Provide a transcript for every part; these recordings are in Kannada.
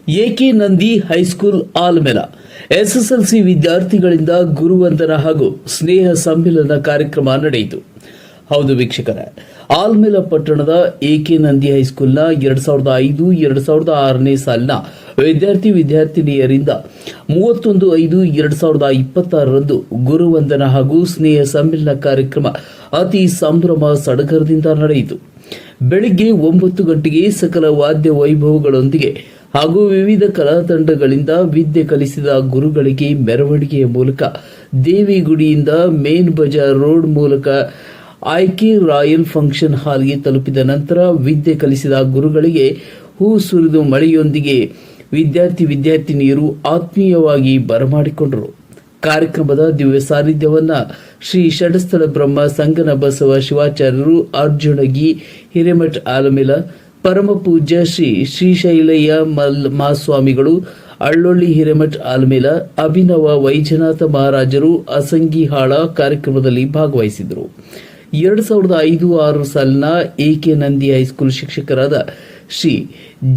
ಎಕೆ ನಂದಿ ಹೈಸ್ಕೂಲ್ ಆಲ್ಮೆಲ ಎಸ್ಎಸ್ಎಲ್ಸಿ ವಿದ್ಯಾರ್ಥಿಗಳಿಂದ ಗುರುವಂದನ ಹಾಗೂ ಸ್ನೇಹ ಸಮ್ಮಿಲನ ಕಾರ್ಯಕ್ರಮ ನಡೆಯಿತು. ಹೌದು ವೀಕ್ಷಕರೇ, ಆಲ್ಮೆಲ ಪಟ್ಟಣದ ಎಕೆ ನಂದಿ ಹೈಸ್ಕೂಲ್ನ 2005-2006ನೇ ಸಾಲಿನ ವಿದ್ಯಾರ್ಥಿನಿಯರಿಂದ 31/5/2026ರಂದು ಗುರುವಂದನ ಹಾಗೂ ಸ್ನೇಹ ಸಮ್ಮಿಲನ ಕಾರ್ಯಕ್ರಮ ಅತಿ ಸಂಭ್ರಮ ಸಡಗರದಿಂದ ನಡೆಯಿತು. ಬೆಳಿಗ್ಗೆ 9 ಗಂಟೆಗೆ ಸಕಲ ವಾದ್ಯ ವೈಭವಗಳೊಂದಿಗೆ ಹಾಗೂ ವಿವಿಧ ಕಲಾ ತಂಡಗಳಿಂದ ವಿದ್ಯೆ ಕಲಿಸಿದ ಗುರುಗಳಿಗೆ ಮೆರವಣಿಗೆಯ ಮೂಲಕ ದೇವಿಗುಡಿಯಿಂದ ಮೇನ್ ಬಜಾರ್ ರೋಡ್ ಮೂಲಕ ಆಯ್ಕೆ ರಾಯಲ್ ಫಂಕ್ಷನ್ ಹಾಲ್ಗೆ ತಲುಪಿದ ನಂತರ ವಿದ್ಯೆ ಕಲಿಸಿದ ಗುರುಗಳಿಗೆ ಹೂ ಸುರಿದು ಮಳೆಯೊಂದಿಗೆ ವಿದ್ಯಾರ್ಥಿನಿಯರು ಆತ್ಮೀಯವಾಗಿ ಬರಮಾಡಿಕೊಂಡರು. ಕಾರ್ಯಕ್ರಮದ ದಿವ್ಯ ಸಾನ್ನಿಧ್ಯವನ್ನ ಶ್ರೀ ಷಡಸ್ಥಳ ಬ್ರಹ್ಮ ಸಂಗನ ಬಸವ ಶಿವಾಚಾರ್ಯರು, ಅರ್ಜುನಗಿ ಹಿರೇಮಠ ಆಲಮೆಲ, ಪರಮ ಪೂಜ್ಯ ಶ್ರೀ ಶ್ರೀಶೈಲಯ್ಯ ಮಹಾಸ್ವಾಮಿಗಳು, ಅಳ್ಳೊಳ್ಳಿ ಹಿರೇಮಠ ಆಲಮೆಲ, ಅಭಿನವ ವೈಜನಾಥ ಮಹಾರಾಜರು, ಅಸಂಗಿಹಾಳ ಕಾರ್ಯಕ್ರಮದಲ್ಲಿ ಭಾಗವಹಿಸಿದರು. 2005-6 ಸಾಲಿನ ಎಕೆ ನಂದಿ ಹೈಸ್ಕೂಲ್ ಶಿಕ್ಷಕರಾದ ಶ್ರೀ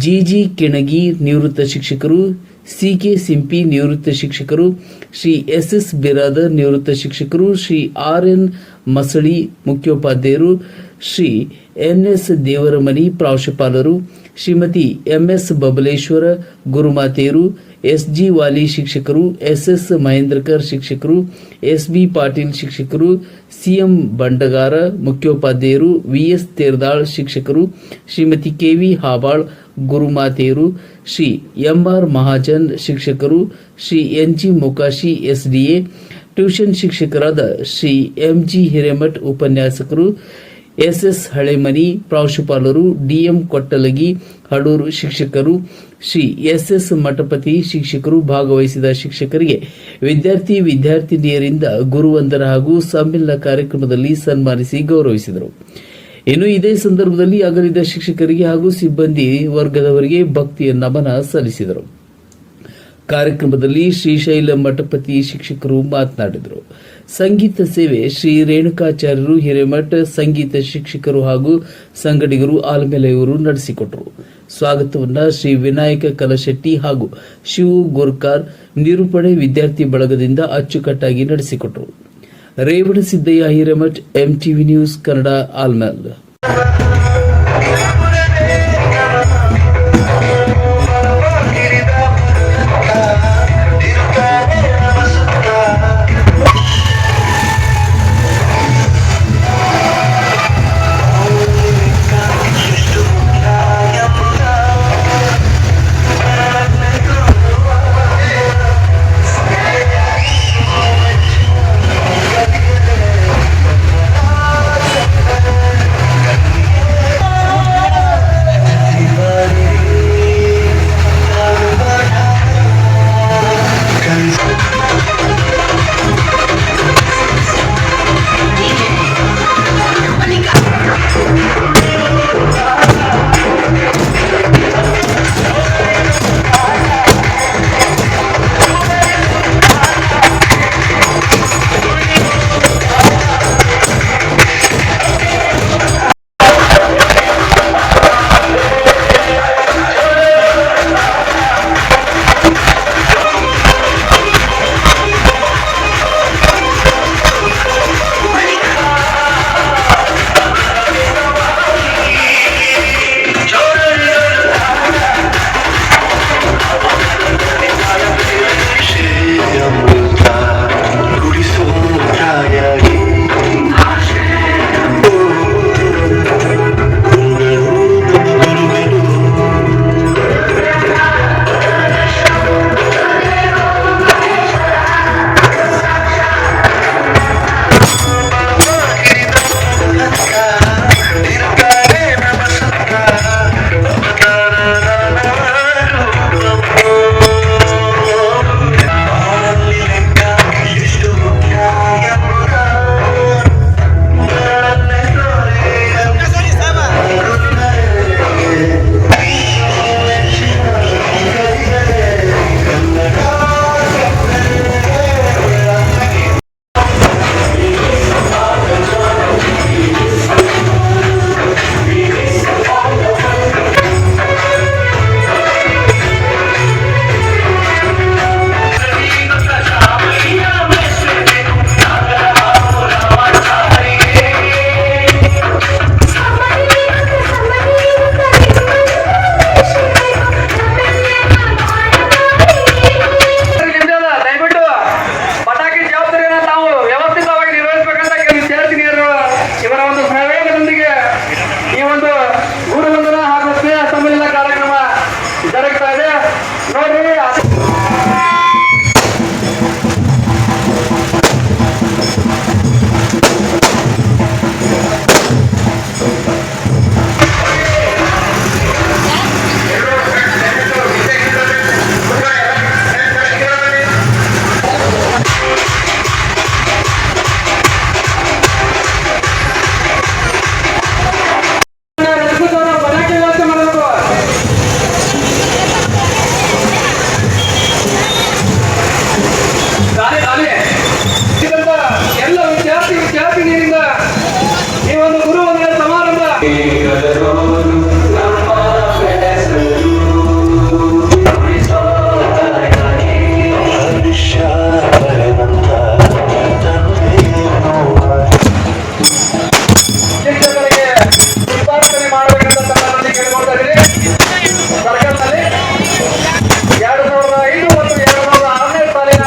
ಜಿಜಿ ಕೆಣಗಿ ನಿವೃತ್ತ ಶಿಕ್ಷಕರು, ಸಿಕೆ ಸಿಂಪಿ ನಿವೃತ್ತ ಶಿಕ್ಷಕರು, ಶ್ರೀ ಎಸ್ಎಸ್ ಬಿರಾದರ್ ನಿವೃತ್ತ ಶಿಕ್ಷಕರು, ಶ್ರೀ ಆರ್ಎನ್ ಮಸಳಿ ಮುಖ್ಯೋಪಾಧ್ಯಾಯರು, ಶ್ರೀ ಎನ್ಎಸ್ ದೇವರಮನಿ ಪ್ರಾಂಶುಪಾಲರು, ಶ್ರೀಮತಿ ಎಂಎಸ್ ಬಬಲೇಶ್ವರ ಗುರುಮಾತೆಯರು, ಎಸ್ಜಿ ವಾಲಿ ಶಿಕ್ಷಕರು, ಎಸ್ಎಸ್ ಮಹೇಂದ್ರಕರ್ ಶಿಕ್ಷಕರು, ಎಸ್ಬಿ ಪಾಟೀಲ್ ಶಿಕ್ಷಕರು, ಸಿಎಂ ಬಂಡಗಾರ ಮುಖ್ಯೋಪಾಧ್ಯಾಯರು, ವಿಎಸ್ ತೇರ್ದಾಳ್ ಶಿಕ್ಷಕರು, ಶ್ರೀಮತಿ ಕೆವಿ ಹಾಬಾಳ್ ಗುರುಮಾತೆಯರು, ಶ್ರೀ ಎಂಆರ್ ಮಹಾಜನ್ ಶಿಕ್ಷಕರು, Shri NG Mokashi SDA, tuition ಶಿಕ್ಷಕರಾದ ಶ್ರೀ ಎಂಜಿ ಹಿರೇಮಠ್ ಉಪನ್ಯಾಸಕರು, ಎಸ್ಎಸ್ ಹಳೆಮನಿ ಪ್ರಾಂಶುಪಾಲರು, ಡಿಎಂ ಕೊಟ್ಟಲಗಿ ಹಡೂರು ಶಿಕ್ಷಕರು, ಶ್ರೀ ಎಸ್ಎಸ್ ಮಠಪತಿ ಶಿಕ್ಷಕರು ಭಾಗವಹಿಸಿದ ಶಿಕ್ಷಕರಿಗೆ ವಿದ್ಯಾರ್ಥಿನಿಯರಿಂದ ಗುರುವಂದನ ಹಾಗೂ ಸಮ್ಮಿಲನ ಕಾರ್ಯಕ್ರಮದಲ್ಲಿ ಸನ್ಮಾನಿಸಿ ಗೌರವಿಸಿದರು. ಇನ್ನು ಇದೇ ಸಂದರ್ಭದಲ್ಲಿ ಅಗಲಿದ ಶಿಕ್ಷಕರಿಗೆ ಹಾಗೂ ಸಿಬ್ಬಂದಿ ವರ್ಗದವರಿಗೆ ಭಕ್ತಿಯ ನಮನ ಸಲ್ಲಿಸಿದರು. ಕಾರ್ಯಕ್ರಮದಲ್ಲಿ ಶ್ರೀಶೈಲ ಮಠಪತಿ ಶಿಕ್ಷಕರು ಮಾತನಾಡಿದರು. ಸಂಗೀತ ಸೇವೆ ಶ್ರೀ ರೇಣುಕಾಚಾರ್ಯರು ಹಿರೇಮಠ, ಸಂಗೀತ ಶಿಕ್ಷಕರು ಹಾಗೂ ಸಂಗಡಿಗರು ಆಲ್ಮೆಲೆಯವರು ನಡೆಸಿಕೊಟ್ಟರು. ಸ್ವಾಗತವನ್ನ ಶ್ರೀ ವಿನಾಯಕ ಕಲಶೆಟ್ಟಿ ಹಾಗೂ ಶಿವು ಗೋರ್ಕಾರ್ ನಿರೂಪಣೆ ವಿದ್ಯಾರ್ಥಿ ಬಳಗದಿಂದ ಅಚ್ಚುಕಟ್ಟಾಗಿ ನಡೆಸಿಕೊಟ್ಟರು. Revanasiddayya Hiremath, MTV news Kannada, Almel. ಇದೆ ನೋಡ್ರಿ. ಎಲ್ಲ ವಿದ್ಯಾರ್ಥಿನಿಯರಿಂದ ಈ ಒಂದು ಗುರು ವಂದನೆ ಸಮಾರಂಭ ಶಿಕ್ಷಕರಿಗೆ ಉದ್ಘಾಟನೆ ಮಾಡಬೇಕಂತ ತಮ್ಮಲ್ಲಿ ಕೇಳ್ಕೊಳ್ತಾ ಇದ್ದೀನಿ. ಸರ್ಕಲ್ನಲ್ಲಿ 2005 ಮತ್ತು 2006ನೇ ಸಾಲಿನ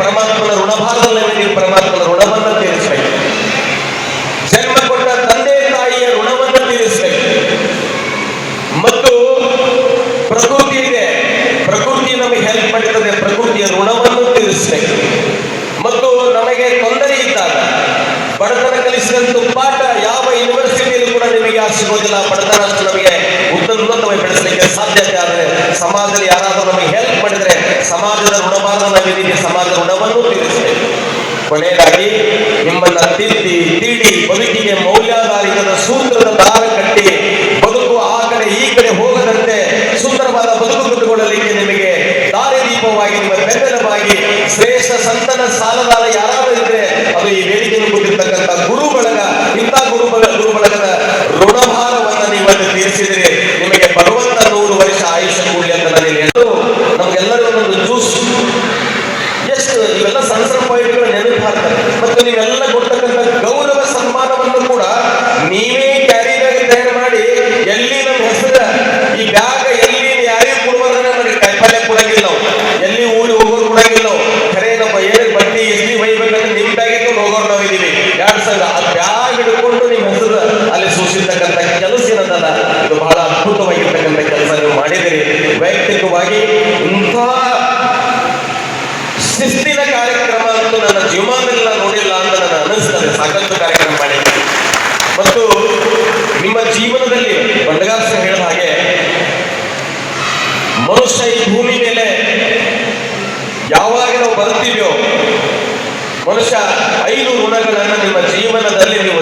ಪರಮಾತ್ಮನ ಋಣಭಾರದಲ್ಲಿ ನೀವು ಪರಮಾತ್ಮನ ಋಣವನ್ನು ತೀರಿಸಬೇಕು. ಜನ್ಮ ಕೊಟ್ಟ ತಂದೆ ತಾಯಿಯ ಋಣವನ್ನು ತೀರಿಸಬೇಕು. ಮತ್ತು ಪ್ರಕೃತಿ ಇದೆ, ಪ್ರಕೃತಿ ನಮಗೆ ಹೆಲ್ಪ್ ಮಾಡುತ್ತದೆ, ಪ್ರಕೃತಿಯ ಋಣವನ್ನು ತೀರಿಸಬೇಕು. ಮತ್ತು ನಮಗೆ ತೊಂದರೆ ಇದ್ದಾಗ ಬಡತನ ಕಲಿಸಿದಂತ ಪಾಠ ಯಾವ ಯೂನಿವರ್ಸಿಟಿಯಲ್ಲೂ ಕೂಡ ನಿಮಗೆ ಸಿಗೋದಿಲ್ಲ. ಬಡತನ ಅಷ್ಟು ನಮಗೆ ಉನ್ನತವಾಗಿ ಬೆಳೆಸಲಿಕ್ಕೆ ಸಾಧ್ಯತೆ ಆದರೆ ಸಮಾಜದಲ್ಲಿ ಯಾರಾದರೂ ನಮಗೆ ಹೆಲ್ಪ್ ಮಾಡಿದ್ರೆ ಸಮಾಜದ ಋಣಭಾರವನ್ನು ನಾವಿದ್ದೀವಿ, ಸಮಾಜದ ಋಣವನ್ನು ತೀರಿಸಬೇಕು. ಕೊನೆಯದಾಗಿ ನಿಮ್ಮನ್ನ ತಿದ್ದಿ ತೀಡಿ ಬದುಕಿಗೆ ಮೌಲ್ಯಾಧಾರಿತದ ಸೂತ್ರದ ದಾರ ಕಟ್ಟಿ ಬದುಕು ಆ ಕಡೆ ಈ ಕಡೆ ಹೋಗದಂತೆ ಸುಂದರವಾದ ಬದುಕು ಕಟ್ಟಿಕೊಳ್ಳಲಿಕ್ಕೆ ನಿಮಗೆ ದಾರಿದೀಪವಾಗಿ ನಿಮ್ಮ ಬೆಂಬಲವಾಗಿ ಶ್ರೇಷ್ಠ ಸಂತನ ಸಾಲದಾರ ಯಾರಾದರೂ ಇದ್ರೆ ಅದು ಈ ವೇದಿಕೆಯನ್ನು ಕೊಟ್ಟಿರ್ತಕ್ಕಂಥ ಗುರು ಬಳಗ. ಇಂಥ ಗುರು ಬಳಗದ ಋಣಭಾರವನ್ನು ನೀವಲ್ಲಿ ತೀರಿಸಿದರೆ ನಿಮಗೆ ಭಗವಂತ 100 ವರ್ಷ ಆಯುಷ್ಯ ಕೂಡಲಿ ಅಂತ ನಾನು ಹೇಳೋದು. ನಮ್ಗೆಲ್ಲರೂ ಒಂದೊಂದು ಜ್ಯೂಸ್ ಎಷ್ಟು ಇವೆಲ್ಲ ಸಣ್ಣ ಸಣ್ಣ ಪಾಯಿಂಟ್ಗಳು ನೆನಪು ಹಾಕ್ತಾರೆ. ಮತ್ತು ನೀವೆಲ್ಲ ಕೊಡ್ತಕ್ಕಂಥ ಗೌರವ ಸನ್ಮಾನವನ್ನು ಕೂಡ ನೀವೇ ಕ್ಯಾರಿ ಬ್ಯಾಗ್ ತಯಾರು ಮಾಡಿ ಎಲ್ಲಿ ನಮ್ಮ ಹೆಸರ ಈ ಬ್ಯಾಗ್ ಎಲ್ಲಿ ಯಾರಿಗೂ ಕೊಡುವಾಗ ಮಾಡಿ ಕಾಯಿಪಲ್ಯ ಕೊಡಂಗಿಲ್ಲ ನಾವು, ಎಲ್ಲಿ ಊರಿಗೆ ಹೋಗೋರು ಕೊಡಂಗಿಲ್ಲ ನಾವು. ಖರೆ ನಮ್ಮ ಏನು ಬಡ್ಡಿ ಎಲ್ಲಿ ಒಯ್ಬೇಕಂದ್ರೆ ನಿಮ್ಮ ಬ್ಯಾಗ್ ಇಟ್ಕೊಂಡು ಹೋಗೋರು ನಾವು ಇದೀವಿ 2 ಸಂಘ. ಆ ಬ್ಯಾಗ್ ಹಿಡ್ಕೊಂಡು ನಿಮ್ಮ ಹೆಸರು ಅಲ್ಲಿ ಸೂಚಿರ್ತಕ್ಕಂಥ ಕೆಲಸ ಏನದಲ್ಲ, ಇದು ಬಹಳ ಅದ್ಭುತವಾಗಿರ್ತಕ್ಕಂಥ ಕೆಲಸ ನೀವು ಮಾಡಿದಿರಿ. ವೈಯಕ್ತಿಕವಾಗಿ ಇಂಥ ಶಿಸ್ತಿನ ಕಾರ್ಯಕ್ರಮ ಅಂತೂ ನನ್ನ ಜೀವನದಲ್ಲಿ ನಾನು ನೋಡಿಲ್ಲ ಅಂತ ನನ್ನ ಅನಿಸ್ತದೆ. ಸಾಕಷ್ಟು ಕಾರ್ಯಕ್ರಮ ಮಾಡಿದ್ದೀನಿ. ಮತ್ತು ನಿಮ್ಮ ಜೀವನದಲ್ಲಿ ಬಂಡಗಾಸ ಹೇಳಿದ ಹಾಗೆ ಮನುಷ್ಯ ಈ ಭೂಮಿ ಮೇಲೆ ಯಾವಾಗ ನಾವು ಬರ್ತೀವ್ಯೋ ಮನುಷ್ಯ 5 ಋಣಗಳನ್ನು ನಿಮ್ಮ ಜೀವನದಲ್ಲಿ ನೀವು